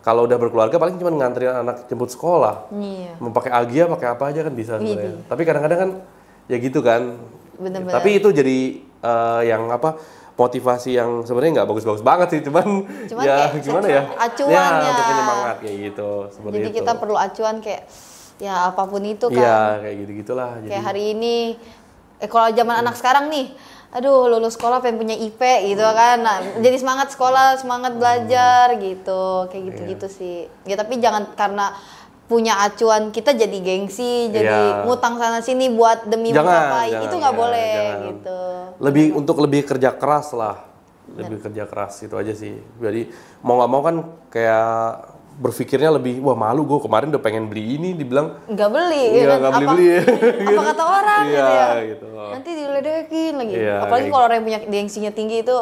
kalau udah berkeluarga paling cuma nganterin anak jemput sekolah. Mau pakai Agia pakai apa aja kan bisa sebenarnya. Tapi kadang-kadang kan ya gitu kan. Bener-bener. Tapi itu jadi yang motivasi yang sebenarnya nggak bagus-bagus banget sih, cuman ya gimana ya? Acuan ya. Untuk penyemangat kayak gitu. Jadi kita perlu acuan kayak ya apapun itu kan. Iya kayak gitu-gitulah. Kayak hari ini, kalau zaman anak sekarang nih, aduh lulus sekolah pengen punya IP gitu kan, nah jadi semangat sekolah, semangat belajar gitu, kayak gitu-gitu sih. Ya tapi jangan karena punya acuan kita jadi gengsi, jadi ngutang sana sini buat demi mencapai, itu nggak boleh gitu. Untuk lebih kerja keras lah, lebih kerja keras itu aja sih. Jadi mau nggak mau kan kayak berpikirnya lebih, wah malu gue kemarin udah pengen beli ini, dibilang nggak beli, ya, nggak beli. Apa kata orang gitu ya? Gitu. Nanti diledekin lagi. Apalagi kalau orang yang punya gengsinya tinggi itu.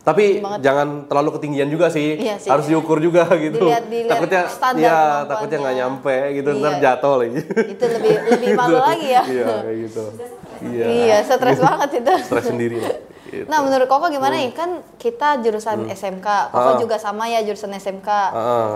Tapi jangan terlalu ketinggian juga sih. Harus diukur juga gitu. Dilihat takutnya nggak nyampe gitu, ntar jatuh lagi. Itu lebih malu lagi ya. Iya kayak gitu. Iya, stres banget itu. Stres sendiri. Gitu. Nah menurut Koko gimana nih? Kan kita jurusan SMK, Koko juga sama ya jurusan SMK.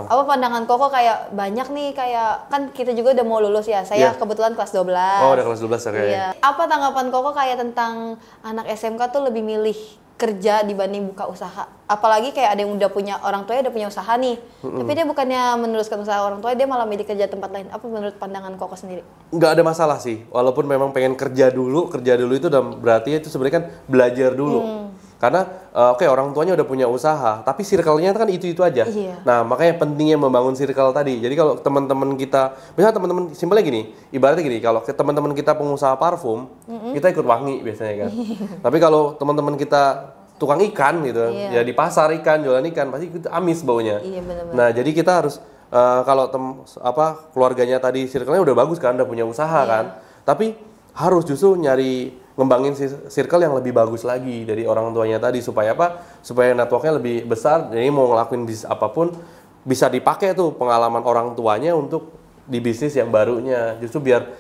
Apa pandangan Koko kayak banyak nih kayak kan kita juga udah mau lulus ya. Saya kebetulan kelas 12. Oh udah kelas 12 ya. Iya. Apa tanggapan Koko kayak tentang anak SMK tuh lebih milih kerja dibanding buka usaha? Apalagi kayak ada yang udah punya orang tuanya udah punya usaha nih, tapi dia bukannya meneruskan usaha orang tua, dia malah milih kerja tempat lain. Apa menurut pandangan Koko sendiri? Nggak ada masalah sih, walaupun memang pengen kerja dulu itu udah berarti itu sebenarnya kan belajar dulu. Karena orang tuanya udah punya usaha, tapi circle-nya kan itu aja. Nah makanya pentingnya membangun circle tadi. Jadi kalau teman-teman kita, misalnya teman-teman simpelnya gini, ibaratnya gini, kalau teman-teman kita pengusaha parfum, kita ikut wangi biasanya kan. Tapi kalau teman-teman kita tukang ikan gitu, ya di pasar ikan, jualan ikan, pasti itu amis baunya. Nah jadi kita harus kalau keluarganya tadi circle-nya udah bagus kan, udah punya usaha kan, tapi harus justru ngembangin circle yang lebih bagus lagi dari orang tuanya tadi, supaya apa? Supaya networknya lebih besar. Jadi mau ngelakuin bisnis apapun bisa dipakai tuh pengalaman orang tuanya untuk di bisnis yang barunya, justru biar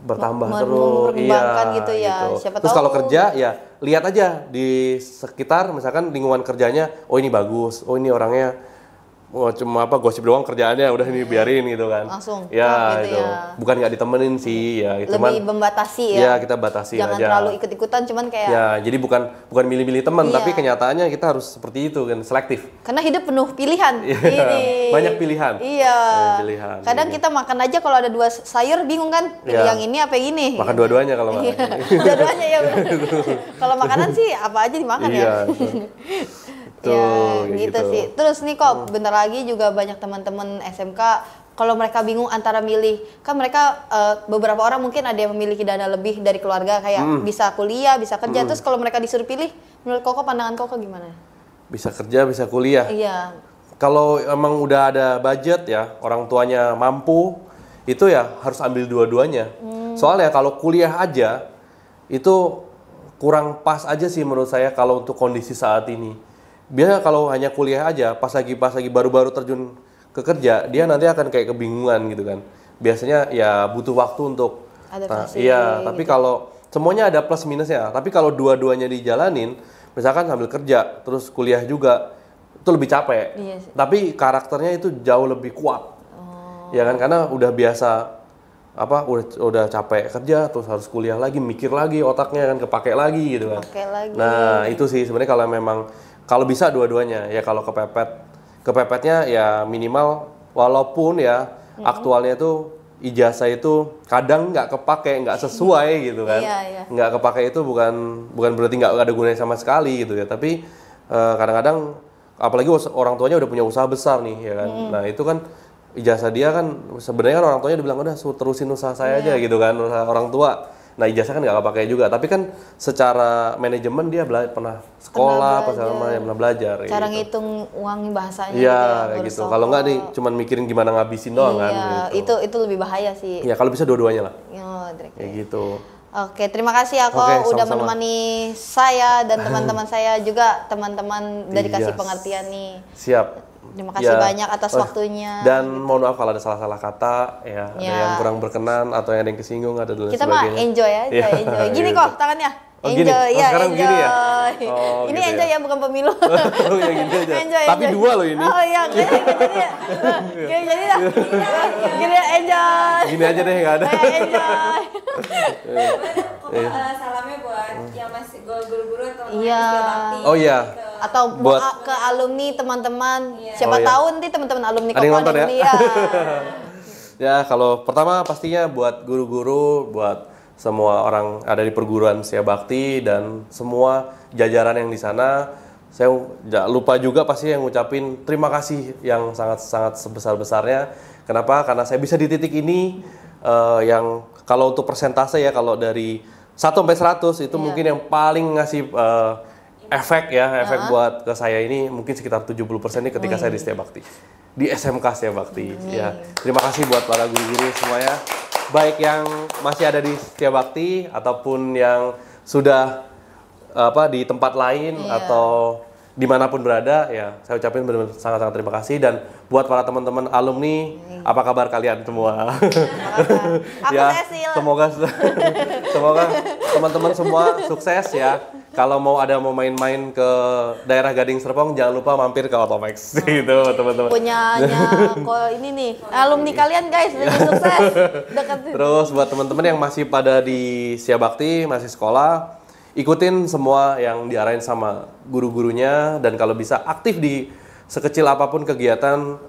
bertambah terus. Gitu ya. Gitu. Terus kalau kerja ya lihat aja di sekitar, misalkan lingkungan kerjanya, oh ini bagus, oh ini orangnya cuma gosip doang kerjaannya, udah ini biarin gitu kan. Langsung. Ya gitu itu. ya. Bukan nggak ditemenin sih ya. Lebih membatasi ya. Ya kita batasi jangan aja. Jangan terlalu ikut-ikutan, cuman kayak. Ya jadi bukan milih-milih teman, tapi kenyataannya kita harus seperti itu kan, selektif. Karena hidup penuh pilihan. Banyak pilihan. Iya. Banyak pilihan. Kadang kita makan aja kalau ada 2 sayur bingung kan, pilih yang ini apa yang ini. Makan dua-duanya kalau makan. Dua-duanya ya benar. Kalau makanan sih apa aja dimakan ya. Tuh, ya gitu sih. Terus nih kok bentar lagi juga banyak teman-teman SMK kalau mereka bingung antara milih, kan mereka beberapa orang mungkin ada yang memiliki dana lebih dari keluarga kayak bisa kuliah, bisa kerja. Terus kalau mereka disuruh pilih, menurut Koko pandangan Koko gimana? Bisa kerja, bisa kuliah. Iya. Kalau emang udah ada budget ya, orang tuanya mampu, itu ya harus ambil dua-duanya. Soalnya kalau kuliah aja itu kurang pas aja sih menurut saya kalau untuk kondisi saat ini. Biasanya kalau hanya kuliah aja, pas lagi baru-baru terjun ke kerja, dia nanti akan kayak kebingungan gitu kan. Biasanya ya butuh waktu untuk adaptasi. Tapi kalau semuanya ada plus minusnya. Tapi kalau dua-duanya dijalanin, misalkan sambil kerja, terus kuliah juga, itu lebih capek. Tapi karakternya itu jauh lebih kuat. Ya kan, karena udah biasa udah capek kerja, terus harus kuliah lagi, mikir lagi, otaknya kan kepake lagi gitu kan. Nah itu sih sebenarnya kalau bisa dua-duanya ya. Kalau kepepetnya ya minimal walaupun ya aktualnya itu ijazah itu kadang nggak kepake, nggak sesuai gitu kan. Iya. Nggak kepake itu bukan berarti nggak ada gunanya sama sekali gitu ya. Tapi kadang-kadang apalagi orang tuanya udah punya usaha besar nih ya kan. Nah itu kan ijazah dia kan sebenarnya kan orang tuanya dibilang udah terusin usaha saya aja gitu kan, usaha orang tua. Nah ijazah kan nggak kepake juga. Tapi kan secara manajemen dia pernah sekolah, pernah belajar. Cara gitu. ngitung uang bahasanya Iya kayak gitu. Kalau nggak nih cuman mikirin gimana ngabisin doang kan. Gitu. Itu lebih bahaya sih. Ya kalau bisa dua-duanya lah. Kayak gitu. Oke, terima kasih ya kok udah menemani saya dan teman-teman saya juga, teman-teman dari Kasih Pengertian nih. Siap. Terima kasih banyak atas waktunya. Dan mohon maaf kalau ada salah-salah kata, ya ada yang kurang berkenan atau yang ada yang kesinggung ada dan kita sebagainya. Kita mah enjoy aja, enjoy. Gini kok tangannya. Enjoy, ya sekarang enjoy. Gini ya? Ini enjoy ya, bukan pemilu. Ya gini aja. Enjoy, tapi enjoy. dua loh ini. Oh iya, kayaknya jadi ya. Kayak jadi dah. Gini enjoy. Gini aja deh, nggak ada. Enjoy. Salamnya buat yang masih guru-guru atau Iya. Oh iya. Atau buat ke alumni teman-teman. Iya. Siapa tahu nanti teman-teman alumni ada yang Koko nonton ya? Iya. Ya kalau pertama pastinya buat guru-guru, buat semua orang ada di perguruan Setia Bakti dan semua jajaran yang di sana. Saya nggak lupa juga pasti yang ngucapin terima kasih yang sangat-sangat sebesar-besarnya. Kenapa? Karena saya bisa di titik ini yang kalau untuk persentase ya, kalau dari 1 sampai 100 itu mungkin yang paling ngasih efek buat ke saya ini mungkin sekitar 70% ini ketika saya di Setia Bakti. Di SMK Setia Bakti. Ya. Terima kasih buat para guru-guru semuanya. Baik yang masih ada di Setia Bakti ataupun yang sudah di tempat lain atau dimanapun berada, ya saya ucapin benar-benar sangat-sangat terima kasih. Dan buat para teman-teman alumni, apa kabar kalian semua? Aku Cecil. Semoga teman-teman semua sukses ya. Kalau mau main-main ke daerah Gading Serpong, jangan lupa mampir ke Otomax gitu teman-teman. Punyanya kok ini nih alumni kalian guys, lebih sukses. Deketin. Terus buat teman-teman yang masih pada di Setia Bakti, masih sekolah, ikutin semua yang diarahin sama guru-gurunya dan kalau bisa aktif di sekecil apapun kegiatan,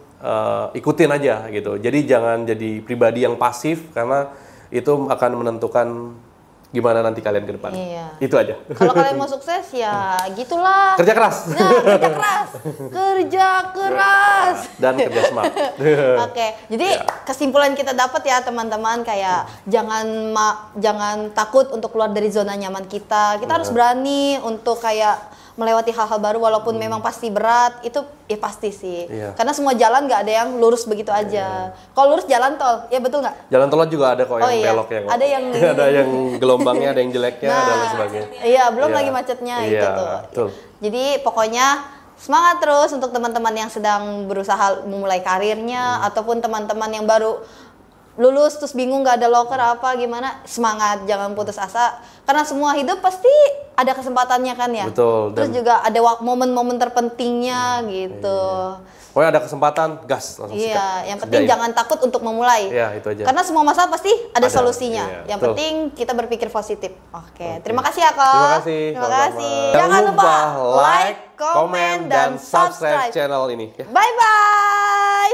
ikutin aja gitu. Jadi jangan jadi pribadi yang pasif karena itu akan menentukan gimana nanti kalian ke depan. Iya. Itu aja. Kalau kalian mau sukses ya gitulah. Kerja keras. Nah, kerja keras. Dan kerja smart. Oke, jadi kesimpulan kita dapat ya teman-teman, kayak jangan takut untuk keluar dari zona nyaman kita. Kita harus berani untuk kayak melewati hal-hal baru walaupun memang pasti berat, itu ya pasti sih. Iya. Karena semua jalan nggak ada yang lurus begitu aja. Kalau lurus jalan tol, ya betul nggak? Jalan tol juga ada kok yang beloknya kok. Ada yang ada yang gelombangnya, ada yang jeleknya, dan lain sebagainya. Iya, belum lagi macetnya itu tuh. Betul. Jadi pokoknya semangat terus untuk teman-teman yang sedang berusaha memulai karirnya ataupun teman-teman yang baru lulus terus bingung nggak ada loker apa gimana, semangat, jangan putus asa karena semua hidup pasti ada kesempatannya kan ya. Betul. Terus juga ada momen-momen terpentingnya gitu. Pokoknya ada kesempatan, gas langsung sikat. Iya, yang penting jangan takut untuk memulai. Iya, itu aja. Karena semua masalah pasti ada solusinya. Iya, yang betul. penting kita berpikir positif. Oke. Terima kasih ya, Kak. Terima kasih. Terima kasih. Jangan lupa like, komen, dan subscribe channel ini. Bye bye.